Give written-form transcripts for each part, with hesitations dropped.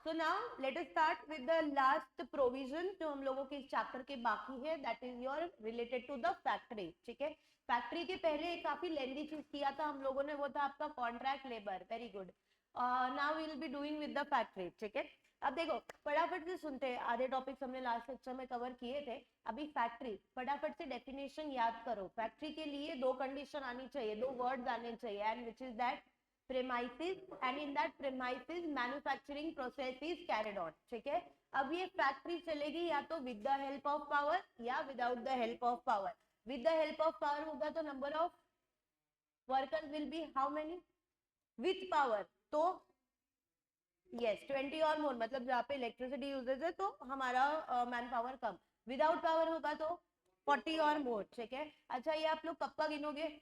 So now let us start with the last provision जो हम लोगों के इस चैप्टर के बाकी है, that is your related to the factory. ठीक है, फैक्ट्री के पहले काफी लेंदी चीज किया था हम लोगों ने, वो था आपका contract labour. Very good. Now we will be doing with the factory. ठीक है, अब देखो फटाफट से सुनते हैं, आधे टॉपिक्स हमने लास्ट लेक्चर में कवर किए थे। अभी फैक्ट्री फटाफट से डेफिनेशन याद करो। फैक्ट्री के लिए दो कंडीशन आनी चाहिए, दो वर्ड्स आने चाहिए, and which is that premises, and in that premises manufacturing process is carried on। ठीक है, अब ये फैक्ट्री चलेगी या तो with the help of power या without the help of power. With the help of power होगा तो number of workers will be how many, with power तो यस 20 और मोर, मतलब जहाँ पे इलेक्ट्रिसिटी यूजेज है तो हमारा मैन पावर कम। विदाउट पावर होगा तो 40 और मोर। ठीक है, अच्छा ये आप लोग कब का गिनोगे,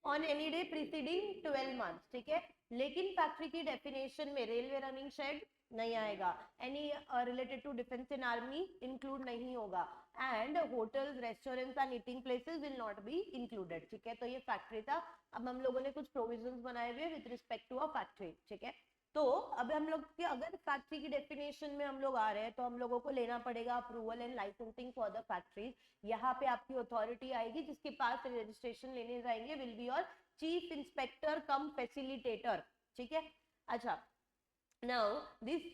on any day preceding 12 months. ठीक है, लेकिन फैक्ट्री की डेफिनेशन में रेलवे रनिंग शेड नहीं आएगा, any related to defence in army include नहीं होगा, and hotels restaurants and eating places will not be included. ठीक है, तो ये फैक्ट्री था। अब हम लोगों ने कुछ प्रोविजंस बनाए हुए with respect to a factory. ठीक है, तो अब हम लोग के अगर फैक्ट्री की डेफिनेशन में हम लोग आ रहे हैं तो हम लोगों को लेना पड़ेगा approval and licensing for the factories. यहाँ पे आपकी अथॉरिटी आएगी जिसके पास रजिस्ट्रेशन लेने जाएंगे, will be your chief inspector cum facilitator. ठीक है, अच्छा नाउ दिस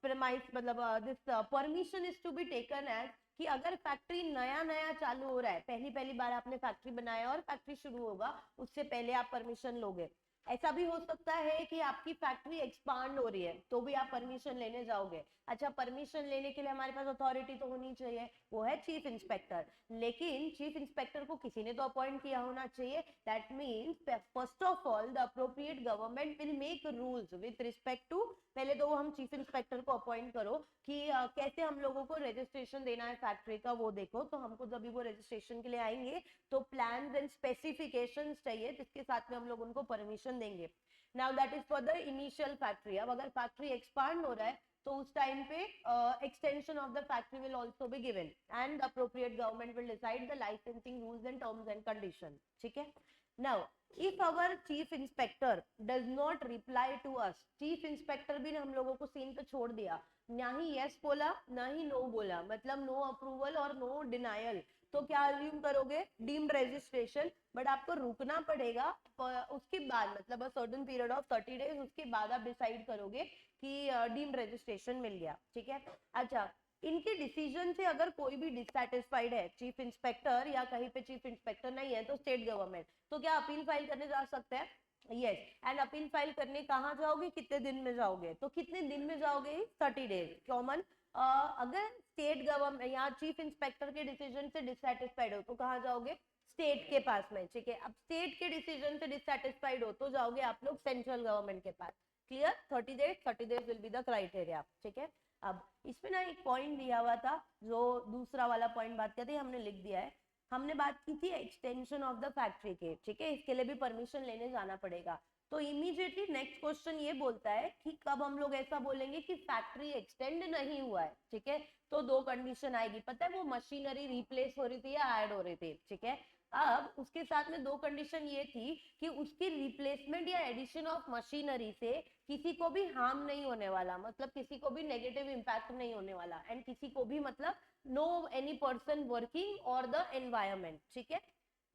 प्रेमाइस मतलब this permission is to be taken as कि अगर फैक्ट्री नया नया चालू हो रहा है, पहली पहली बार आपने फैक्ट्री बनाया और फैक्ट्री शुरू होगा, उससे पहले आप परमिशन लोगे। ऐसा भी हो सकता है कि आपकी फैक्ट्री एक्सपांड हो रही है तो भी आप परमिशन लेने जाओगे। अच्छा, परमिशन लेने के लिए हमारे पास अथॉरिटी तो होनी चाहिए, वो है चीफ इंस्पेक्टर। लेकिन चीफ इंस्पेक्टर को किसी ने तो अपॉइंट किया होना चाहिए। That means first of all the appropriate government will make rules with respect to, पहले तो हम चीफ इंस्पेक्टर को अपॉइंट करो कि कैसे हम लोगों को रजिस्ट्रेशन देना है फैक्ट्री का, वो देखो। तो हमको जब भी वो रजिस्ट्रेशन के लिए आएंगे तो प्लान एंड स्पेसिफिकेशंस चाहिए जिसके साथ में हम लोग उनको परमिशन देंगे। Now that is for the initial factory. अब अगर फैक्ट्री एक्सपांड हो रहा है तो उस टाइम पे extension of the factory will also be given, and appropriate government will decide the licensing rules and terms and condition. ठीक है, now if our chief inspector does not reply to us, chief inspector भी हम लोगों को scene पे छोड़ दिया, ना ही yes बोला ना ही no बोला, मतलब no approval और no denial, तो क्या अज्यूम करोगे, डीम्ड रजिस्ट्रेशन। बट आपको रुकना पड़ेगा उसके बाद, मतलब a certain period of 30 days, उसके बाद आप डिसाइड करोगे कि डीम्ड रजिस्ट्रेशन मिल गया। ठीक है, अच्छा इनके डिसीजन से अगर कोई भी डिससेटिस्फाइड है, चीफ इंस्पेक्टर या कहीं पे चीफ इंस्पेक्टर नहीं है तो स्टेट गवर्नमेंट, तो क्या अपील फाइल करने जा सकते हैं, यस। एंड अपील फाइल करने कहाँ जाओगे, कितने दिन में जाओगे, तो कितने दिन में जाओगे, 30 डेज कॉमन। अगर स्टेट गवर्नमेंट या चीफ इंस्पेक्टर के डिसीजन से डिससेटिस्फाइड हो तो कहाँ जाओगे, स्टेट के पास में। ठीक है, अब स्टेट के डिसीजन से डिससेटिस्फाइड हो तो जाओगे आप लोग सेंट्रल गवर्नमेंट के पास। Clear, 30 days will be the criteria. ठीक है, अब इसमें ना एक पॉइंट दिया हुआ था, जो दूसरा वाला पॉइंट बात करते हमने लिख दिया है। हमने बात की थी एक्सटेंशन ऑफ द फैक्ट्री के। ठीक है, इसके लिए भी परमिशन लेने जाना पड़ेगा। तो इमीडिएटली नेक्स्ट क्वेश्चन ये बोलता है कि कब हम लोग ऐसा बोलेंगे कि फैक्ट्री एक्सटेंड नहीं हुआ है। ठीक है, तो दो कंडीशन आएगी, पता है वो मशीनरी रिप्लेस हो रही थी या ऐड हो रही थी। ठीक है, अब उसके साथ में दो कंडीशन ये थी कि उसकी रिप्लेसमेंट या एडिशन ऑफ मशीनरी से किसी को भी हार्म नहीं होने वाला, मतलब किसी को भी नेगेटिव इंपैक्ट नहीं होने वाला, एंड किसी को भी मतलब नो एनी पर्सन वर्किंग और द एनवायरमेंट। ठीक है,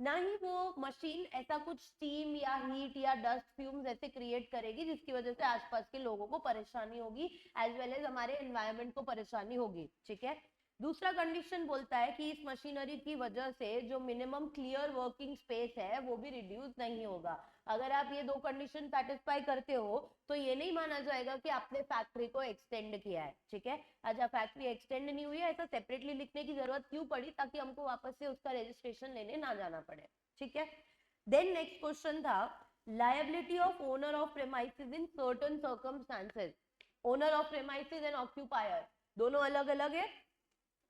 ना ही वो मशीन ऐसा कुछ स्टीम या हीट या डस्ट फ्यूम्स ऐसे क्रिएट करेगी जिसकी वजह से आसपास के लोगों को परेशानी होगी, एज वेल एज हमारे एनवायरमेंट को परेशानी होगी। ठीक है, दूसरा कंडीशन बोलता है कि इस मशीनरी की वजह से जो मिनिमम क्लियर वर्किंग स्पेस है वो भी रिड्यूस नहीं होगा। अगर आप ये दो कंडीशन सेटिस्फाई करते हो तो ये नहीं माना जाएगा कि आपने फैक्ट्री को एक्सटेंड किया है। ठीक है, अच्छा फैक्ट्री एक्सटेंड नहीं हुई है ऐसा सेपरेटली लिखने की जरूरत क्यों पड़ी, ताकि हमको वापस से उसका रजिस्ट्रेशन लेने ना जाना पड़े। ठीक है, देन नेक्स्ट क्वेश्चन था liability of owner of premises in certain circumstances. Owner of premises and occupier दोनों अलग अलग है,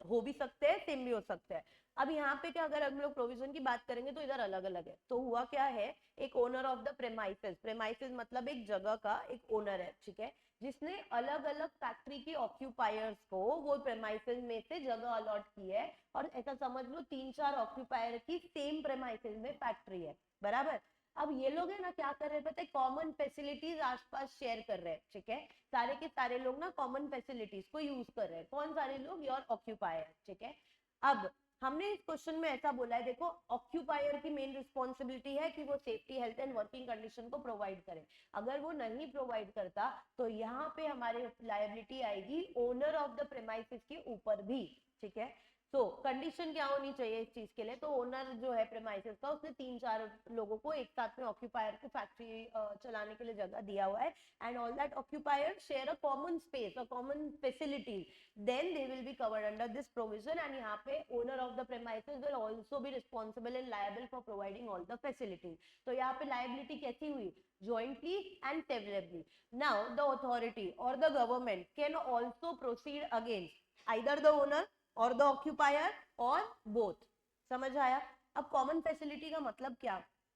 हो भी सकते हैं सेम भी हो सकते हैं। अब यहाँ पे क्या, अगर हम लोग प्रोविजन की बात करेंगे तो इधर अलग अलग है। तो हुआ क्या है, एक owner of the premises, premises मतलब एक जगह का एक ओनर है। ठीक है, जिसने अलग अलग फैक्ट्री के ऑक्यूपायर्स को वो प्रेमाइसेस में से जगह अलॉट की है, और ऐसा समझ लो 3-4 ऑक्यूपायर की सेम प्रेमाइसेस में फैक्ट्री है, बराबर। अब ये लोग है ना क्या कर रहे हैं पता है, कॉमन फैसिलिटीज आसपास शेयर कर रहे हैं, ठीक है, सारे के सारे लोग ना कॉमन फैसिलिटीज को यूज कर रहे हैं, कौन सारे लोग, योर ऑक्यूपायर, ठीक है। अब हमने इस क्वेश्चन में ऐसा बोला है, देखो ऑक्यूपायर की मेन रिस्पॉन्सिबिलिटी है कि वो safety, health and working condition को प्रोवाइड करे। अगर वो नहीं प्रोवाइड करता तो यहाँ पे हमारे लायबिलिटी आएगी ओनर ऑफ द प्रेमाइसिस के ऊपर भी, ठीक है। तो कंडीशन क्या होनी चाहिए इस चीज के लिए, तो ओनर जो है प्रेमाइसिस का, उसने 3-4 लोगों को एक साथ में, ऑक्यूपायर को फैक्ट्री चलाने के लिए जगह दिया हुआ है, and all that occupier share a common space, a common facilities, then they will be covered under this provision, and यहाँ पे owner of the premises will also be responsible and liable for providing all the facilities. तो यहाँ पे liability कैसी हुई, jointly and severally. Now the authority or the government can also proceed against either the owner और the occupier और both. समझ आया। अब कॉमन फैसिलिटी का मतलब क्या,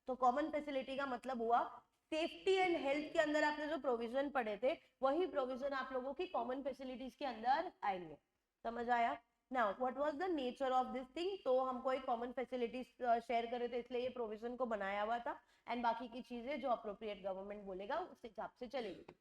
तो कॉमन फैसिलिटी का मतलब हुआ सेफ्टी एंड हेल्थ के अंदर आपने जो प्रोविजन पढ़े थे वही प्रोविजन आप लोगों की कॉमन फैसिलिटीज के अंदर आएंगे। समझ आया। Now what was the nature of this thing, तो हमको एक कॉमन फैसिलिटीज शेयर करे थे इसलिए ये प्रोविजन को बनाया हुआ था, एंड बाकी की चीजें जो अप्रोप्रिएट गवर्नमेंट बोलेगा उस हिसाब से चलेगी।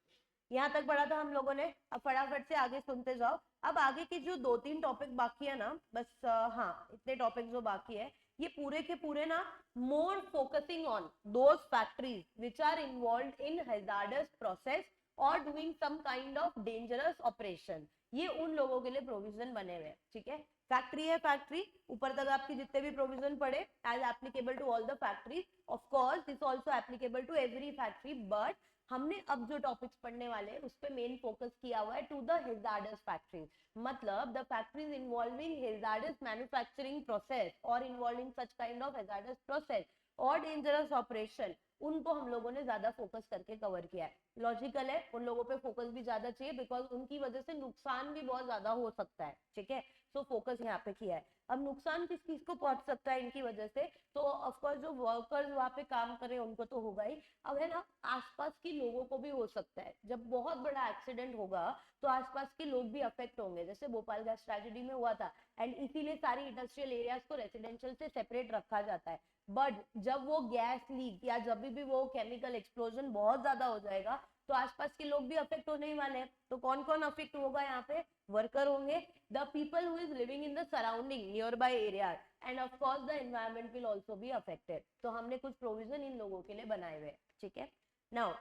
यहाँ तक पढ़ा था हम लोगों ने, अब फटाफट से आगे सुनते जाओ। अब आगे की जो 2-3 टॉपिक बाकी है ना, बस हाँ इतने टॉपिक जो बाकी है ये पूरे के पूरे ना more focusing on those factories which are involve in hazardous process और doing some kind of dangerous operation, ये उन लोगों के लिए प्रोविजन बने हुए हैं, ठीक है। फैक्ट्री है फैक्ट्री, ऊपर तक आपकी जितने भी प्रोविजन पड़े as applicable to all the factories, of course this also applicable to every factory, but हमने अब जो टॉपिक्स पढ़ने वाले हैं उस पे मेन फोकस किया हुआ है टू द हैजार्डस फैक्ट्रीज, मतलब the factories involving hazardous manufacturing process और involving such kind of hazardous process और डेंजरस ऑपरेशन, उनको हम लोगों ने ज्यादा फोकस करके कवर किया है। लॉजिकल है, उन लोगों पे फोकस भी ज्यादा चाहिए बिकॉज उनकी वजह से नुकसान भी बहुत ज्यादा हो सकता है, ठीक है। सो फोकस यहाँ पे किया है। अब नुकसान किस चीज को पहुंच सकता है इनकी वजह से, तो ऑफकोर्स जो वर्कर्स वहां पे काम कर रहे हैं उनको तो होगा ही, अब है ना आसपास के लोगों को भी हो सकता है। जब बहुत बड़ा एक्सीडेंट होगा तो आसपास के लोग भी अफेक्ट होंगे, जैसे भोपाल गैस ट्रेजेडी में हुआ था, एंड इसीलिए सारी इंडस्ट्रियल एरियाज को रेसिडेंशियल से सेपरेट रखा जाता है। बट जब वो गैस लीक या जब भी वो केमिकल एक्सप्लोजन बहुत ज्यादा हो जाएगा तो आसपास के लोग भी अफेक्ट होने ही वाले हैं। तो कौन कौन अफेक्ट होगा यहाँ पे, वर्कर होंगे, the people who is living in the surrounding near by area, end of course the environment will also be affected. तो हमने कुछ प्रोविजन इन लोगों के लिए बनाए हुए, ठीक है। नाउ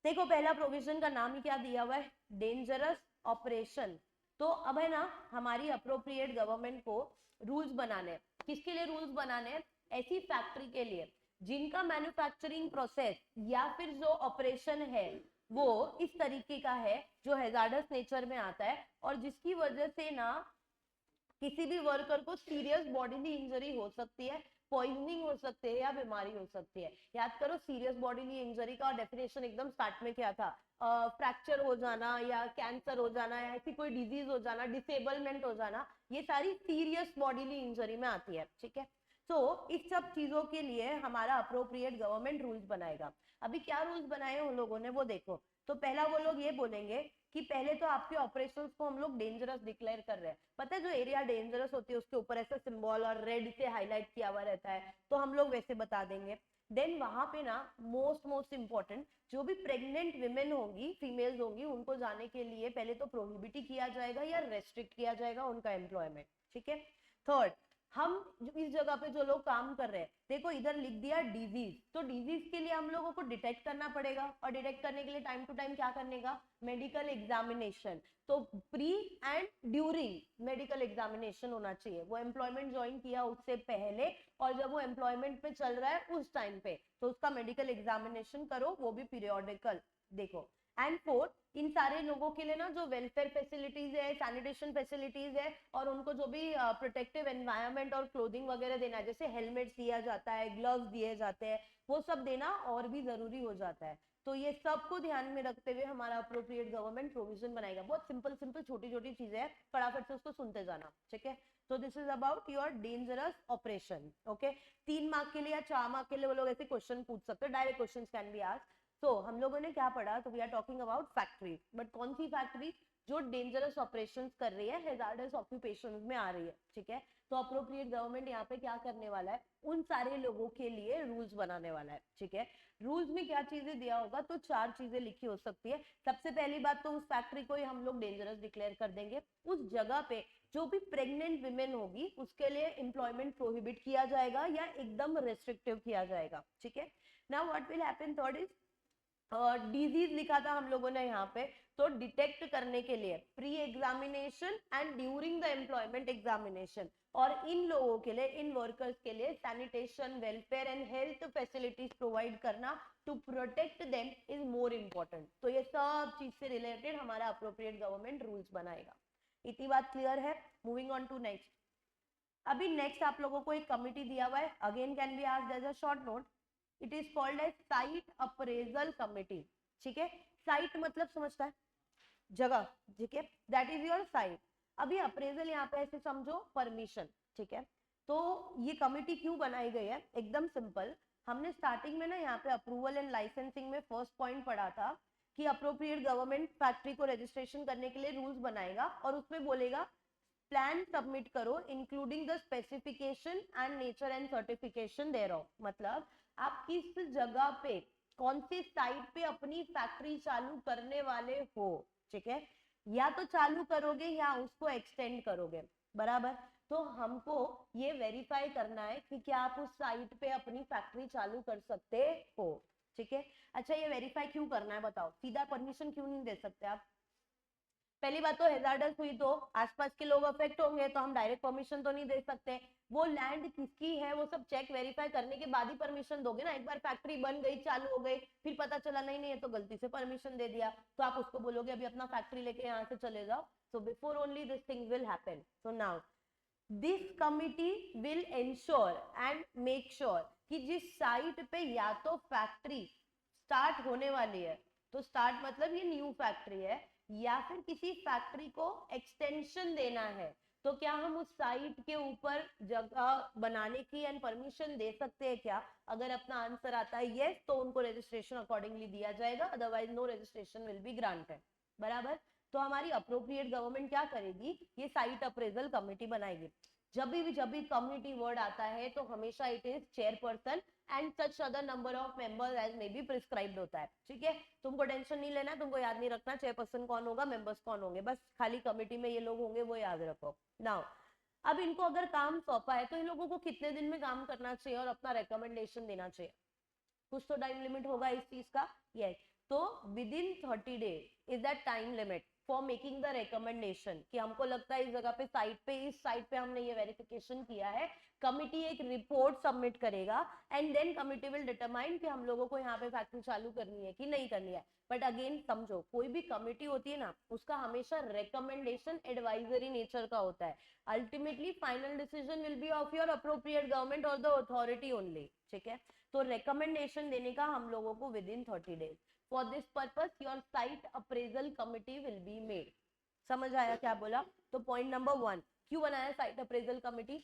देखो पहला प्रोविजन का नाम ही क्या दिया हुआ है, डेंजरस ऑपरेशन। तो अब है ना हमारी अप्रोप्रिएट गवर्नमेंट को रूल्स बनाने, किसके लिए रूल्स बनाने, ऐसी फैक्ट्री के लिए जिनका मैन्युफैक्चरिंग प्रोसेस या फिर जो ऑपरेशन है वो इस तरीके का है जो हैजार्डस नेचर में आता है और जिसकी वजह से ना किसी भी वर्कर को सीरियस बॉडीली इंजरी हो सकती है, पॉइजनिंग हो सकती है या बीमारी हो सकती है। याद करो सीरियस बॉडीली इंजरी का डेफिनेशन एकदम स्टार्ट में क्या था, फ्रैक्चर हो जाना या कैंसर हो जाना या ऐसी कोई डिजीज हो जाना, डिसेबलमेंट हो जाना, ये सारी सीरियस बॉडीली इंजरी में आती है, ठीक है। तो इस सब चीजों के लिए हमारा अप्रोप्रिएट गवर्नमेंट रूल्स बनाएगा। अभी क्या रूल्स बनाए उन लोगों ने वो देखो। तो पहला वो लोग ये बोलेंगे कि पहले तो आपके ऑपरेशंस को हम लोग डेंजरस डिक्लेयर कर रहे हैं। पता है जो एरिया डेंजरस होती है उसके ऊपर ऐसा सिंबल और रेड से हाईलाइट किया हुआ रहता है, तो हम लोग वैसे बता देंगे। देन वहां पे ना मोस्ट इंपॉर्टेंट जो भी प्रेग्नेंट विमेन होंगी, फीमेल्स होंगी, उनको जाने के लिए पहले तो प्रोहिबिट किया जाएगा या रेस्ट्रिक्ट किया जाएगा उनका एम्प्लॉयमेंट, ठीक है। थर्ड, हम इस जगह पे जो लोग काम कर रहे हैं, देखो इधर लिख दिया डिजीज, तो डिजीज के लिए हम लोगों को डिटेक्ट करना पड़ेगा और डिटेक्ट करने के लिए टाइम टू टाइम क्या करने का, मेडिकल एग्जामिनेशन। तो pre and during medical examination होना चाहिए, वो एम्प्लॉयमेंट ज्वाइन किया उससे पहले और जब वो एम्प्लॉयमेंट में चल रहा है उस टाइम पे, तो उसका मेडिकल एग्जामिनेशन करो, वो भी पीरियोडिकल देखो। एंड फोर्थ, इन सारे लोगों के लिए ना जो वेलफेयर फैसिलिटीज है, सैनिटेशन फैसिलिटीज है और उनको जो भी प्रोटेक्टिव एनवायरनमेंट और क्लोथिंग वगैरह देना है, जैसे हेलमेट दिया जाता है, ग्लव्स दिए जाते हैं, वो सब देना और भी जरूरी हो जाता है। तो ये सबको ध्यान में रखते हुए हमारा अप्रोप्रिएट गवर्नमेंट प्रोविजन बनाएगा। बहुत सिंपल छोटी छोटी चीजें हैं, फटाफट से उसको सुनते जाना, ठीक है। तो this is about your dangerous operation, okay. 3 mark के लिए या 4 मार्क के लिए वो लोग ऐसे क्वेश्चन पूछ सकते हैं, direct question can be asked. तो हम लोगों ने क्या पढ़ा, तो we are talking about factory, but कौन सी फैक्ट्री, जो डेंजरस ऑपरेशंस कर रही है, हैजार्डस ऑक्यूपेशंस में आ रही है, ठीक है। तो अप्रोप्रिएट गवर्नमेंट यहाँ पे क्या करने वाला है, उन सारे लोगों के लिए रूल्स बनाने वाला है, ठीक है। रूल्स में क्या चीजें दिया होगा, तो 4 चीजें लिखी हो सकती है। सबसे पहली बात तो उस फैक्ट्री को ही हम लोग डेंजरस डिक्लेयर कर देंगे। उस जगह पे जो भी प्रेग्नेंट विमेन होगी उसके लिए एम्प्लॉयमेंट प्रोहिबिट किया जाएगा या एकदम रेस्ट्रिक्टिव किया जाएगा, ठीक है। Now what will happen, third is disease लिखा था हम लोगों ने यहाँ पे, तो डिटेक्ट करने के लिए pre examination and during the employment examination, और इन लोगों के लिए, इन वर्कर्स के लिए sanitation, welfare and health facilities provide करना to protect them is more important. तो ये सब चीज से रिलेटेड हमारा अप्रोप्रिएट गवर्नमेंट रूल्स बनाएगा। इतनी बात क्लियर है। Moving on to next. अभी नेक्स्ट आप लोगों को एक कमिटी दिया हुआ है, again can be asked as a short note, it is called as site appraisal committee, ठीक है। साइट मतलब समझता है जगह, ठीक है, दैट इज योर साइट। अभी अप्रेजल यहाँ पे ऐसे समझो परमिशन, ठीक है। तो ये कमिटी क्यों बनाई गई है, एकदम सिंपल। हमने स्टार्टिंग में ना यहाँ पे अप्रूवल एंड लाइसेंसिंग में फर्स्ट पॉइंट पढ़ा था कि अप्रोप्रिएट गवर्नमेंट फैक्ट्री को रजिस्ट्रेशन करने के लिए रूल्स बनाएगा और उसमें बोलेगा प्लान सबमिट करो including the specification and nature and certification thereof. मतलब आप किस जगह पे, कौन सी साइट पे अपनी फैक्ट्री चालू करने वाले हो, ठीक है, या तो चालू करोगे या उसको एक्सटेंड करोगे, बराबर। तो हमको ये वेरीफाई करना है कि क्या आप उस साइट पे अपनी फैक्ट्री चालू कर सकते हो, ठीक है। अच्छा, ये वेरीफाई क्यों करना है बताओ, सीधा परमिशन क्यों नहीं दे सकते आप? पहली बात तो हैजार्डस हुई तो आसपास के लोग अफेक्ट होंगे, तो हम डायरेक्ट परमिशन तो नहीं दे सकते। वो लैंड किसकी है वो सब चेक वेरीफाई करने के बाद ही परमिशन दोगे ना। एक बार फैक्ट्री बन गई, चालू हो गई, फिर पता चला नहीं नहीं है तो गलती से परमिशन दे दिया, तो आप उसको बोलोगे अभी अपना फैक्ट्री लेके यहाँ से चले जाओ। So before only this thing will happen. So now this committee will ensure and make sure कि जिस साइट पे या तो फैक्ट्री स्टार्ट होने वाली है, तो स्टार्ट मतलब ये न्यू फैक्ट्री है, या फिर किसी फैक्ट्री को एक्सटेंशन देना है, तो क्या हम उस साइट के ऊपर जगह बनाने की एंड परमिशन दे सकते हैं क्या? अगर अपना आंसर आता है यस, तो उनको रजिस्ट्रेशन अकॉर्डिंगली दिया जाएगा, otherwise no registration will be granted, बराबर। तो हमारी अप्रोप्रिएट गवर्नमेंट क्या करेगी, ये साइट अप्रेजल कमेटी बनाएगी। जब भी कम्युनिटी वर्ड आता है तो हमेशा it is chairperson and such other number of members as may be prescribed होता है, ठीक है। तुमको टेंशन नहीं लेना, तुमको याद नहीं रखना चेयरपर्सन कौन होगा, मेंबर्स कौन होंगे, बस खाली कमेटी में ये लोग होंगे वो याद रखो। नाउ अब इनको अगर काम सौंपा है तो इन लोगों को कितने दिन में काम करना चाहिए और अपना रिकमेंडेशन देना चाहिए? कुछ तो टाइम लिमिट होगा इस चीज का, यस। तो with in 30 days is that time limit for making the recommendation, कि हमको लगता है इस जगह पे साइट पे, इस साइट पे हमने ये वेरिफिकेशन किया है, कमिटी एक रिपोर्ट सबमिट करेगा and then committee will determine कि हम लोगों को यहाँ पे फैक्ट्री चालू करनी है कि नहीं करनी है। बट अगेन समझो, कोई भी कमिटी होती है ना, उसका हमेशा रिकमेंडेशन एडवाइजरी नेचर का होता है। Ultimately final decision will be of your appropriate government और द अथॉरिटी ओनली, ठीक है। तो रिकमेंडेशन देने का हम लोगों को with in 30 days. For this purpose your site appraisal committee will be made. समझ आया क्या बोला? तो पॉइंट नंबर 1, क्यों बनाया site appraisal committee?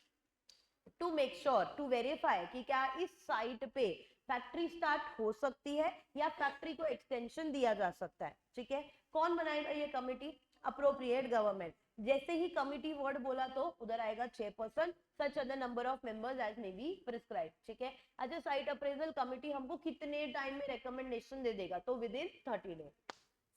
To make sure, to verify कि क्या इस साइट पे फैक्ट्री स्टार्ट हो सकती है या फैक्ट्री को एक्सटेंशन दिया जा सकता है, ठीक है। कौन बनाएगा ये कमिटी? Appropriate government. जैसे ही कमिटी वर्ड बोला तो उधर आएगा chairperson, such other number of members as may be prescribe, ठीक है। अच्छा, साइट अप्रेजल कमिटी हमको कितने टाइम में रिकमेंडेशन दे देगा? तो विद इन 30 डेज।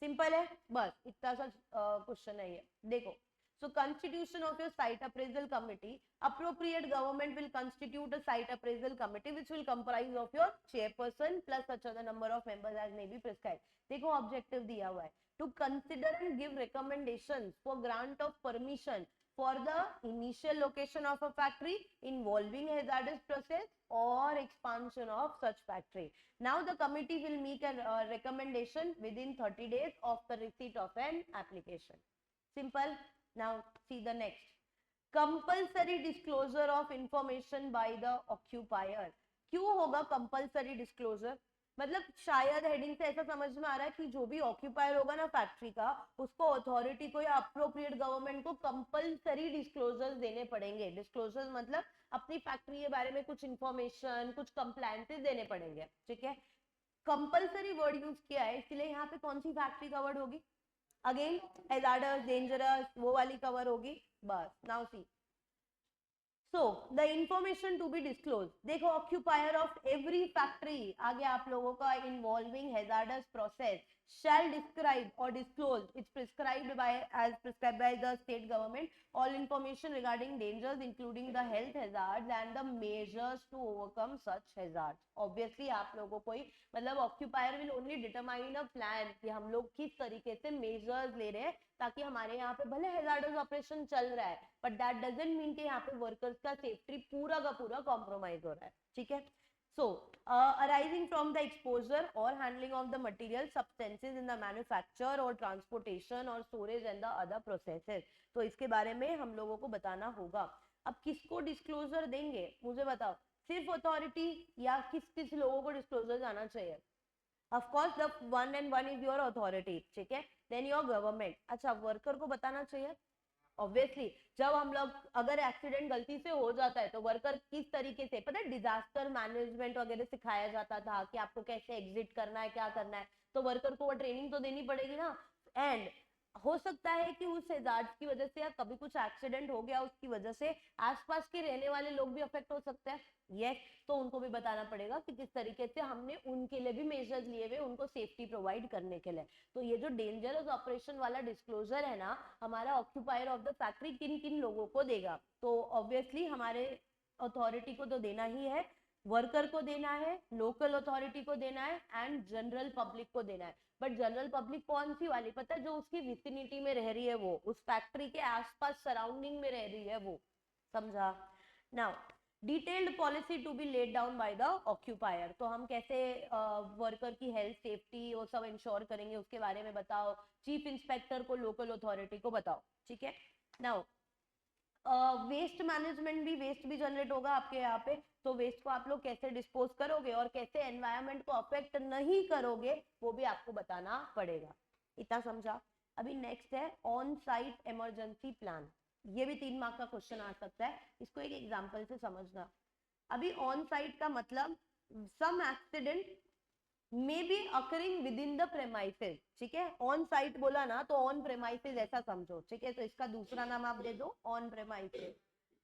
सिंपल है, बस इतना सा क्वेश्चन है ये, देखो। So constitution of your site appraisal committee, appropriate government will constitute a site appraisal committee which will comprise of your chairperson plus such other number of members as may be prescribed. देखो objective दिया हुआ है, to consider and give recommendations for grant of permission for the initial location of a factory involving hazardous process or expansion of such factory. Now the committee will make a recommendation within 30 days of the receipt of an application. Simple. Now see the next. Compulsory disclosure of information by the occupier. क्यों होगा compulsory disclosure? मतलब शायद heading से ऐसा समझ में आ रहा है कि जो भी ऑक्यूपायर होगा ना फैक्ट्री का, उसको अथॉरिटी को या अप्रोप्रिएट गवर्नमेंट को कंपलसरी डिस्क्लोजर्स देने पड़ेंगे। डिस्क्लोजर्स मतलब अपनी फैक्ट्री के बारे में कुछ इंफॉर्मेशन, कुछ कंप्लायंसेस देने पड़ेंगे, ठीक है। कंपल्सरी वर्ड यूज किया है, इसलिए यहाँ पे कौन सी फैक्ट्री कवर्ड होगी? अगेन हैजार्डस, डेंजरस, वो वाली कवर होगी बस. Now see, so the information to be disclosed, देखो occupier of every factory आ गया आप लोगों का, involving hazardous process shall describe or disclose, it's prescribed by as prescribed by the state government, all information regarding dangers including the health hazards and the measures to overcome such hazards. Obviously आप लोगों को ही मतलब occupier will only determine a plan कि हम लोग किस तरीके से measures ले रहे हैं ताकि हमारे यहाँ पे भले हैजार्डस ऑपरेशन चल रहा है बट दैट डजंट मीन कि यहाँ पे वर्कर्स का सेफ्टी पूरा का पूरा कॉम्प्रोमाइज हो रहा है. ठीक है. सो अराइजिंग फ्रॉम द एक्सपोजर और handling of the material substances in the manufacture और ट्रांसपोर्टेशन और storage and the other processes, तो इसके बारे में हम लोगों को बताना होगा. अब किसको डिस्क्लोजर देंगे मुझे बताओ, सिर्फ अथॉरिटी या किस किस लोगों को डिस्क्लोजर जाना चाहिए? Of course the one and one is your authority, ठीक है, then your government. अच्छा वर्कर को बताना चाहिए ऑब्वियसली. जब हम लोग अगर एक्सीडेंट गलती से हो जाता है तो वर्कर किस तरीके से, पता है डिजास्टर मैनेजमेंट वगैरह सिखाया जाता था कि आपको कैसे एग्जिट करना है, क्या करना है, तो वर्कर को वो ट्रेनिंग तो देनी पड़ेगी ना. एंड हो सकता है कि उस हैजार्ड्स की वजह से या कभी कुछ एक्सीडेंट हो गया उसकी वजह से आसपास के रहने वाले लोग भी अफेक्ट हो सकते हैं. यस, तो उनको भी बताना पड़ेगा कि किस तरीके से हमने उनके लिए भी मेजर्स लिए हुए उनको सेफ्टी प्रोवाइड करने के लिए. तो ये जो डेंजरस ऑपरेशन वाला डिस्क्लोजर है ना, हमारा ऑक्यूपायर ऑफ द फैक्ट्री किन किन लोगों को देगा? तो ऑब्वियसली हमारे अथॉरिटी को तो देना ही है, वर्कर को देना है, लोकल अथॉरिटी को देना है एंड जनरल पब्लिक को देना है. बट जनरल पब्लिक कौन सी वाली? पता है जो उसकी विसिनिटी में रह रही है, वो उस फैक्ट्री के आसपास सराउंडिंग में रह रही है वो. समझा? Now detailed policy to be laid down by the occupier, तो हम कैसे वर्कर की हेल्थ सेफ्टी वो सब इंश्योर करेंगे उसके बारे में बताओ. चीफ इंस्पेक्टर को, लोकल अथॉरिटी को बताओ. ठीक है. नाउ वेस्ट मैनेजमेंट भी, वेस्ट भी जनरेट होगा आपके यहाँ पे, तो वेस्ट को आप लोग कैसे डिस्पोज करोगे और कैसे एनवायरनमेंट को अफेक्ट नहीं करोगे वो भी आपको बताना पड़ेगा. इतना समझा? अभी नेक्स्ट है ऑन साइट इमरजेंसी प्लान. ये भी 3 मार्क का क्वेश्चन आ सकता है, इसको एक एग्जांपल से समझना. अभी ऑन साइट का मतलब some accident may be occurring within the premises. ठीक है, ऑन साइट बोला ना तो ऑन प्रेमाइसेस ऐसा समझो. ठीक है, तो इसका दूसरा नाम आप दे दो on premises.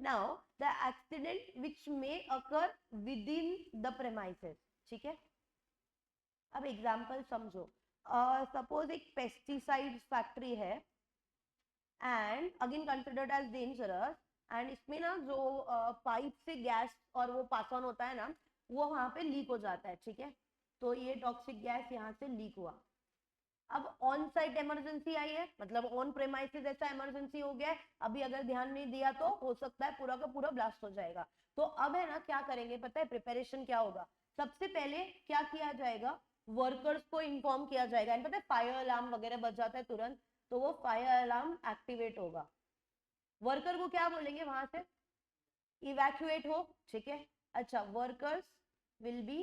Now the accident which may occur within the premises. ठीक है, अब एग्जांपल समझो. सपोज एक पेस्टिसाइड फैक्ट्री है and again considered as dangerous, and इसमें ना जो पाइप से गैस और वो पास ऑन होता है ना, वो वहां पे लीक हो जाता है. ठीक है, तो ये टॉक्सिक गैस यहाँ से लीक हुआ. अब ऑन साइट इमरजेंसी आई है, मतलब ऑन प्रेमाइसेस ऐसा इमरजेंसी हो गया है, अभी अगर ध्यान नहीं दिया तो हो सकता है पूरा का पूरा ब्लास्ट हो जाएगा. तो अब है ना क्या करेंगे पता है, प्रिपरेशन क्या होगा? सबसे पहले क्या किया जाएगा, वर्कर्स को इन्फॉर्म किया जाएगा. पता है फायर अलार्म वगैरह बज जाता है तुरंत, तो वो फायर अलार्म एक्टिवेट होगा. वर्कर को क्या बोलेंगे वहां से, इवैक्यूएट हो. ठीक है, अच्छा वर्कर्स विल बी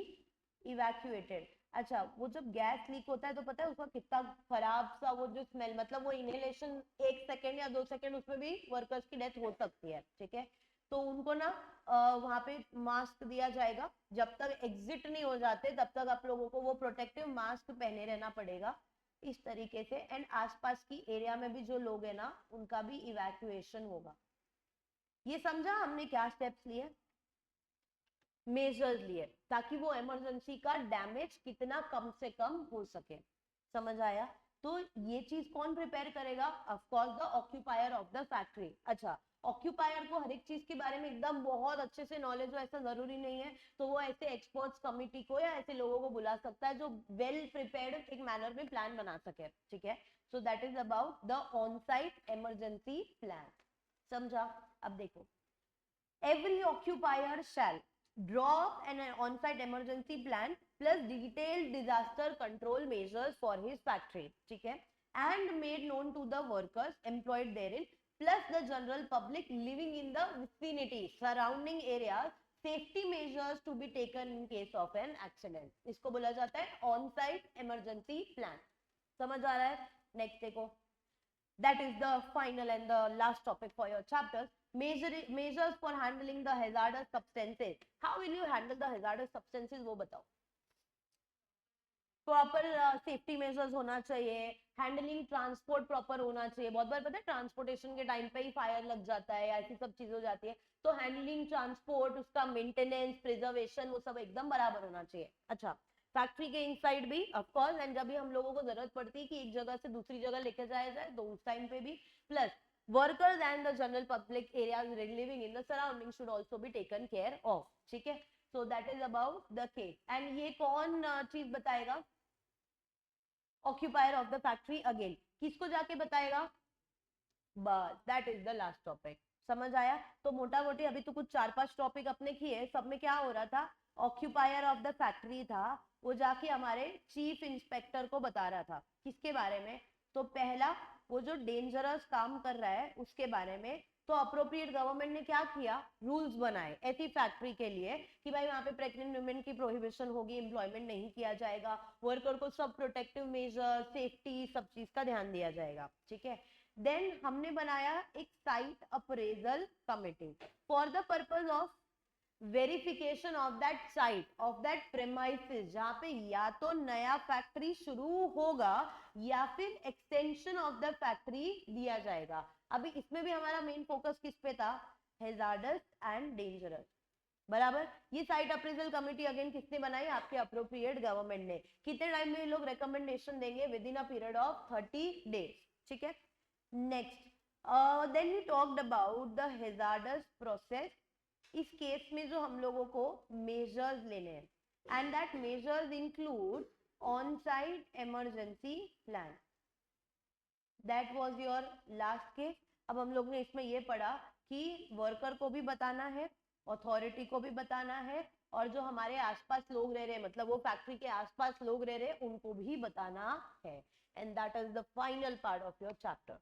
इवैक्यूएटेड. अच्छा वो जब गैस लीक होता है तो पता है उसका कितना खराब सा वो जो स्मेल, मतलब वो इनहेलेशन 1 सेकेंड या 2 सेकेंड उसमें भी वर्कर्स की डेथ हो सकती है. ठीक है, तो उनको ना वहां पे मास्क दिया जाएगा. जब तक एग्जिट नहीं हो जाते तब तक आप लोगों को वो प्रोटेक्टिव मास्क पहने रहना पड़ेगा इस तरीके से. एंड आसपास की एरिया में भी जो लोग है ना उनका भी इवैक्यूएशन होगा. ये समझा हमने क्या स्टेप्स लिए, मेजर्स लिए, ताकि वो इमरजेंसी का डैमेज कितना कम से कम हो सके. समझ आया? तो ये चीज कौन प्रिपेयर करेगा? Of course the occupier of the factory. अच्छा ऑक्यूपायर को हर एक चीज के बारे में एकदम बहुत अच्छे से नॉलेज हो ऐसा जरूरी नहीं है, तो वो ऐसे एक्सपर्ट्स कमिटी को या ऐसे लोगों को बुला सकता है जो वेल प्रिपेयर्ड एक मैनर में प्लान बना सके. ठीक है, so that is about the on site emergency plan. समझा? अब देखो, every occupier shall draw up an on-site emergency plan plus detailed disaster control measures for his factory. ठीक है, and made known to the workers employed therein plus the general public living in the vicinity surrounding areas, safety measures to be taken in case of an accident. इसको बोला जाता है on-site emergency plan. समझ आ रहा है? Next देखो, that is the final and the last topic for your chapters. Measures for handling the hazardous substances. How will you handle the hazardous substances वो बताओ. प्रॉपर सेफ्टी मेजर्स होना चाहिए, handling transport proper होना चाहिए। बहुत बार पता है ट्रांसपोर्टेशन के टाइम पे ही फायर लग जाता है, ऐसी सब चीजें हो जाती है, तो हैंडलिंग ट्रांसपोर्ट, उसका मेंटेनेंस, प्रिजर्वेशन, वो सब एकदम बराबर होना चाहिए। अच्छा, फैक्ट्री के इनसाइड भी ऑफ कोर्स, एंड जब भी हम लोगों को जरूरत पड़ती है कि एक जगह से दूसरी जगह लेकर जाया जाए तो उस टाइम पे भी, plus workers and the general public areas living in the surrounding should also be taken care of. ठीक है, so that is about the case. And ये कौन चीज बताएगा? Occupier of the factory. Again किसको जाके बताएगा? बस that is the last topic. समझ आया? तो मोटा मोटी अभी तो कुछ 4-5 टॉपिक अपने किए, सब में क्या हो रहा था? ऑक्यूपायर ऑफ द फैक्ट्री था, वो जाके हमारे चीफ इंस्पेक्टर को बता रहा था किसके बारे में? तो पहला, वो जो डेंजरस काम कर रहा है उसके बारे में। तो अप्रोप्रिएट गवर्नमेंट ने क्या किया? रूल्स बनाए ऐसी फैक्ट्री के लिए कि भाई वहां पे प्रेग्नेंट वुमेन की प्रोहिबिशन होगी, एम्प्लॉयमेंट नहीं किया जाएगा, वर्कर को सब प्रोटेक्टिव मेजर, सेफ्टी, सब चीज का ध्यान दिया जाएगा। ठीक है, देन हमने बनाया एक site appraisal committee for the purpose of verification of that site, of that premises, जहां पे या तो नया फैक्ट्री शुरू होगा या फिर एक्सटेंशन ऑफ द फैक्ट्री दिया जाएगा। अभी इसमें भी हमारा मेन फोकस किस पे था? Hazards and dangerous. बराबर। ये साइट अप्रेजल कमेटी अगेन किसने बनाई? आपके अप्रोप्रिएट गवर्नमेंट ने। कितने टाइम में ये लोग रिकमेंडेशन देंगे? Within a period of 30 days. ठीक है, next then we talked about the hazardous process. इस केस में जो हम लोगों को मेजर्स लेने हैं, and that measures include on site emergency plan. That was your last case. अब हम लोग ने इसमें ये पढ़ा कि वर्कर को भी बताना है, अथॉरिटी को भी बताना है, और जो हमारे आसपास लोग रह रहे हैं, मतलब वो फैक्ट्री के आसपास लोग रह रहे हैं, उनको भी बताना है। And that is the final part of your chapter.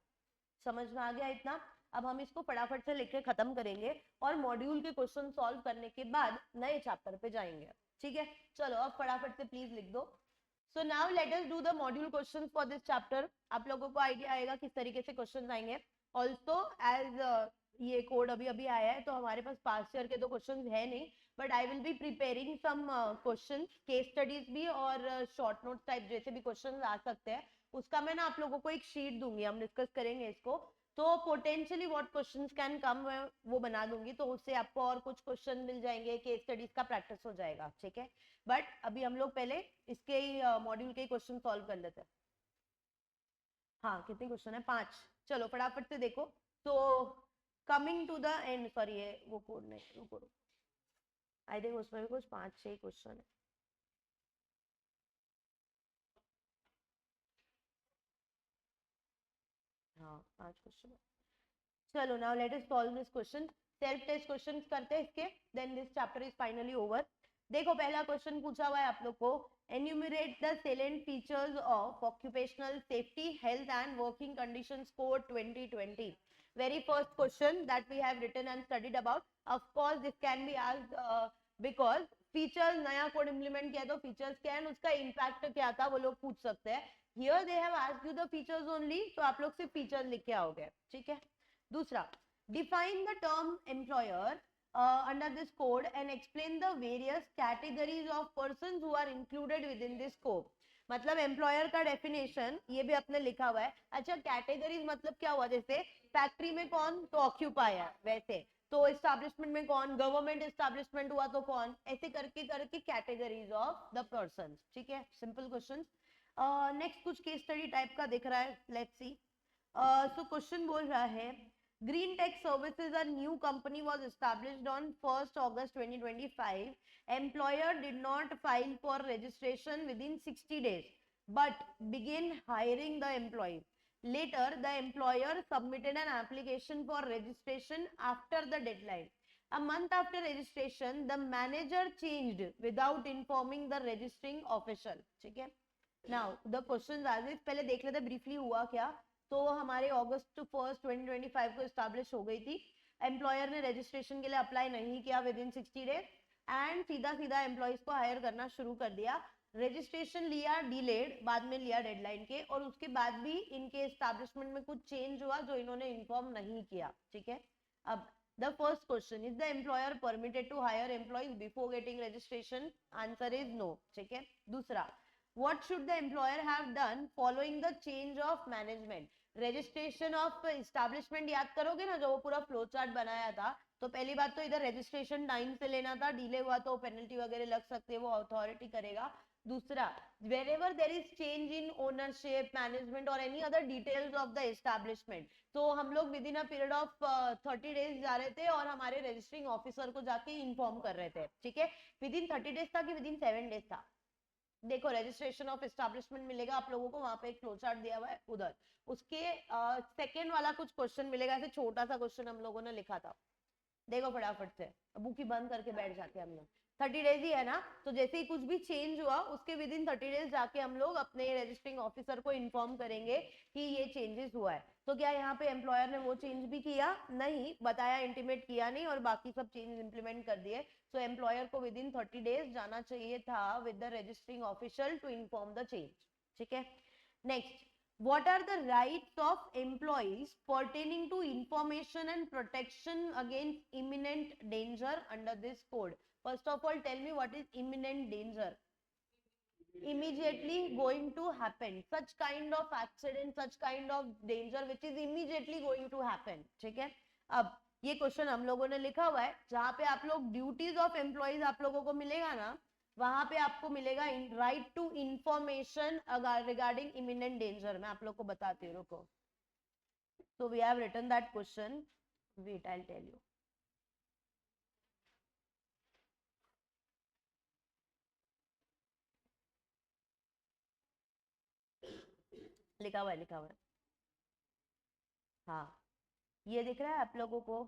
समझ में आ गया इतना? अब हम इसको फटाफट से लिख के खत्म करेंगे और मॉड्यूल के क्वेश्चन सॉल्व करने के बाद नए चैप्टर पे जाएंगे। ठीक है, चलो अब फटाफट से प्लीज लिख दो। सो now let us do the module questions for this chapter. आप लोगों को आइडिया आएगा किस तरीके से क्वेश्चंस आएंगे। ऑल्सो एज ये कोड अभी अभी आया है, तो हमारे पास पास्ट ईयर के तो क्वेश्चंस है नहीं, but I will be preparing some questions, case studies भी और शॉर्ट नोट टाइप जैसे भी क्वेश्चंस आ सकते हैं। उसका मैं ना आप लोगों को एक शीट दूंगी, हम डिस्कस करेंगे इसको। तो potentially what questions can come वो बना दूंगी, तो उससे आपको और कुछ क्वेश्चन मिल जाएंगे, केस स्टडीज का प्रैक्टिस हो जाएगा। ठीक है, बट अभी हम लोग पहले इसके ही मॉड्यूल के क्वेश्चन सॉल्व कर लेते हैं। हाँ, कितने क्वेश्चन है? 5। चलो फटाफट से देखो। तो coming to the end, sorry ये वो कोड नहीं, रुको आई थिंक उसमें भी कुछ 5-6 क्वेश्चन है। हाँ, 5 क्वेश्चन है। चलो now let us solve this question. Self test question करते हैं इसके, then this chapter is finally over. देखो पहला क्वेश्चन पूछा हुआ है आप लोग को, enumerate the salient features of occupational safety health and working conditions code 2020। very first question that we have written and studied about. Of course this can be asked because features, नया code implement किया तो features क्या है, उसका impact क्या था, वो लोग पूछ सकते हैं। Here they have asked you the features only, तो आप लोग सिर्फ फीचर्स लिख के आओगे। ठीक है, दूसरा, define the term employer under this code and explain the various categories of persons who are included within this scope. मतलब एम्प्लॉयर का डेफिनेशन ये भी अपने लिखा हुआ है। अच्छा, कैटेगरीज मतलब क्या हुआ? जैसे फैक्ट्री में कौन, तो ऑक्यूपायर, वैसे तो एस्टैब्लिशमेंट में कौन, गवर्नमेंट एस्टैब्लिशमेंट हुआ तो कौन, ऐसे करके करके कैटेगरीज ऑफ द पर्सन। ठीक है, सिंपल क्वेश्चन। नेक्स्ट कुछ केस स्टडी टाइप का दिख रहा है, लेट्स सी। सो क्वेश्चन बोल रहा है, Green Tech Services, a new company, was established on 1st August 2025. Employer did not file for registration within 60 days, but began hiring the employee. Later, the employer submitted an application for registration after the deadline. A month after registration, the manager changed without informing the registering official. ठीक है? Now, the questions as is, पहले देख लेते briefly हुआ क्या। तो हमारे अगस्त 1 2025 को एस्टैब्लिश हो गई थी। एम्प्लॉयर ने रजिस्ट्रेशन के लिए अप्लाई नहीं किया विद इन 60 डेज, एंड सीधा सीधा एम्प्लॉयज को हायर करना शुरू कर दिया। रजिस्ट्रेशन लिया डिलेड, बाद में लिया डेडलाइन के, और उसके बाद भी इनके एस्टैब्लिशमेंट में कुछ चेंज हुआ जो इन्होंने इन्फॉर्म नहीं किया। ठीक है, अब the first question, is the employer permitted to hire employees before getting registration? Answer is no. ठीक है, दूसरा, what should the employer have done following the change of management? Registration of establishment याद करोगे ना, जो वो पूरा फ्लो चार्ट बनाया था, तो पहली बात तो इधर रजिस्ट्रेशन टाइम से लेना था, डिले हुआ तो पेनल्टी वगैरह लग सकती है, वो अथॉरिटी करेगा. दूसरा, wherever there is change in ownership, management or any other details of the establishment, तो हम लोग with in a period of 30 days जा रहे थे और हमारे रजिस्ट्रिंग ऑफिसर को जाके इन्फॉर्म कर रहे थे. ठीक है, विद इन 30 डेज था कि विद इन 7 डेज था. देखो, रजिस्ट्रेशन ऑफ एस्टैब्लिशमेंट मिलेगा आप लोगों को, वहां पे एक फ्लो चार्ट दिया हुआ है उधर. उसके सेकेंड वाला कुछ क्वेश्चन मिलेगा, ऐसे छोटा सा क्वेश्चन हम लोगों ने लिखा था. देखो फटाफट से, बुक ही बंद करके बैठ जाते हम लोग. 30 डेज ही है ना, तो जैसे ही कुछ भी चेंज हुआ उसके विद इन 30 डेज जाके हम लोग अपने रजिस्ट्रिंग ऑफिसर को इन्फॉर्म करेंगे कि ये चेंजेस हुआ है. तो क्या यहाँ पे एम्प्लॉयर ने वो चेंज भी किया? नहीं बताया, इंटीमेट किया नहीं, और बाकी सब चेंज इंप्लीमेंट कर दिए. तो एम्प्लॉयर को विद इन 30 डेज जाना चाहिए था with the registering official to inform the change. ठीक है, next, what are the rights of employees pertaining to information and protection against imminent danger under this code? First of all, tell me what is imminent danger. Immediately going to happen, such kind of accident, such kind of danger which is immediately going to happen. ठीक है, अब ये question हम लोगों ने लिखा हुआ है, जहां पे आप लोग ड्यूटीज ऑफ एम्प्लॉइज आप लोगों को मिलेगा ना, वहां पे आपको मिलेगा right to information regarding imminent danger. मैं आप लोग को बताती हूँ, रुको. So we have written that question, wait I will tell you. लिखा हुआ है, लिखा हुआ है. हाँ, ये दिख रहा है आप लोगों को,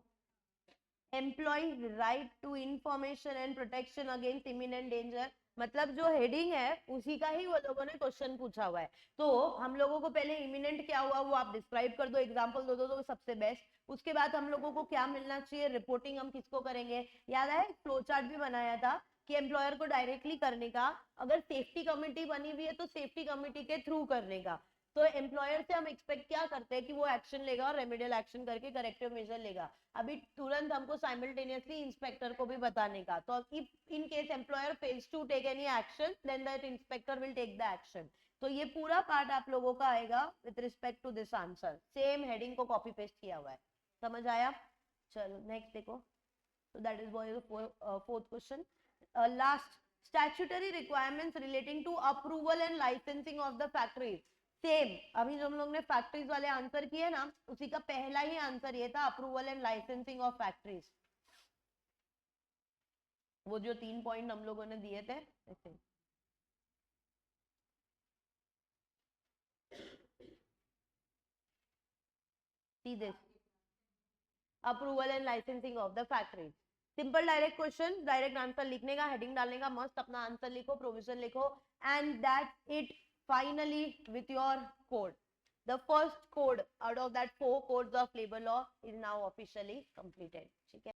employees right to information and protection against imminent danger. मतलब जो हेडिंग है उसी का ही वो लोगों ने क्वेश्चन पूछा हुआ है. तो हम लोगों को पहले इमिनेंट क्या हुआ वो आप डिस्क्राइब कर दो, एग्जांपल दो दो तो सबसे बेस्ट. उसके बाद हम लोगों को क्या मिलना चाहिए, रिपोर्टिंग हम किसको करेंगे. याद है फ्लो चार्ट भी बनाया था कि एम्प्लॉयर को डायरेक्टली करने का, अगर सेफ्टी कमिटी बनी हुई है तो सेफ्टी कमिटी के थ्रू करने का. तो एम्प्लॉयर से हम एक्सपेक्ट क्या करते हैं कि वो एक्शन लेगा और रेमेडियल एक्शन करके करेक्टिव मेजर लेगा. अभी तुरंत हमको साइमल्टेनियसली इंस्पेक्टर को भी बताने का. तो if in case employer fails to take any action then that inspector will take the action. तो ये पूरा पार्ट आप लोगों का आएगा with respect to this answer. Same heading को कॉपी पेस्ट किया हुआ है. समझ आया? चलो नेक्स्ट देखो. So that is fourth question. Last, statutory requirements relating to approval and licensing of the factories. Same अभी जो हम लोग ने फैक्ट्रीज वाले आंसर किए ना, उसी का पहला ही आंसर ये था, approval and licensing of factories. वो जो 3 पॉइंट हम लोगों ने दिए थे ऐसे. See this, approval and licensing of the factories. Simple direct question, direct answer लिखने का, हेडिंग डालने का, मस्त अपना आंसर लिखो, प्रोविजन लिखो, and that it. Finally, with your code, the first code out of that 4 codes of labor law is now officially completed. ठीक है.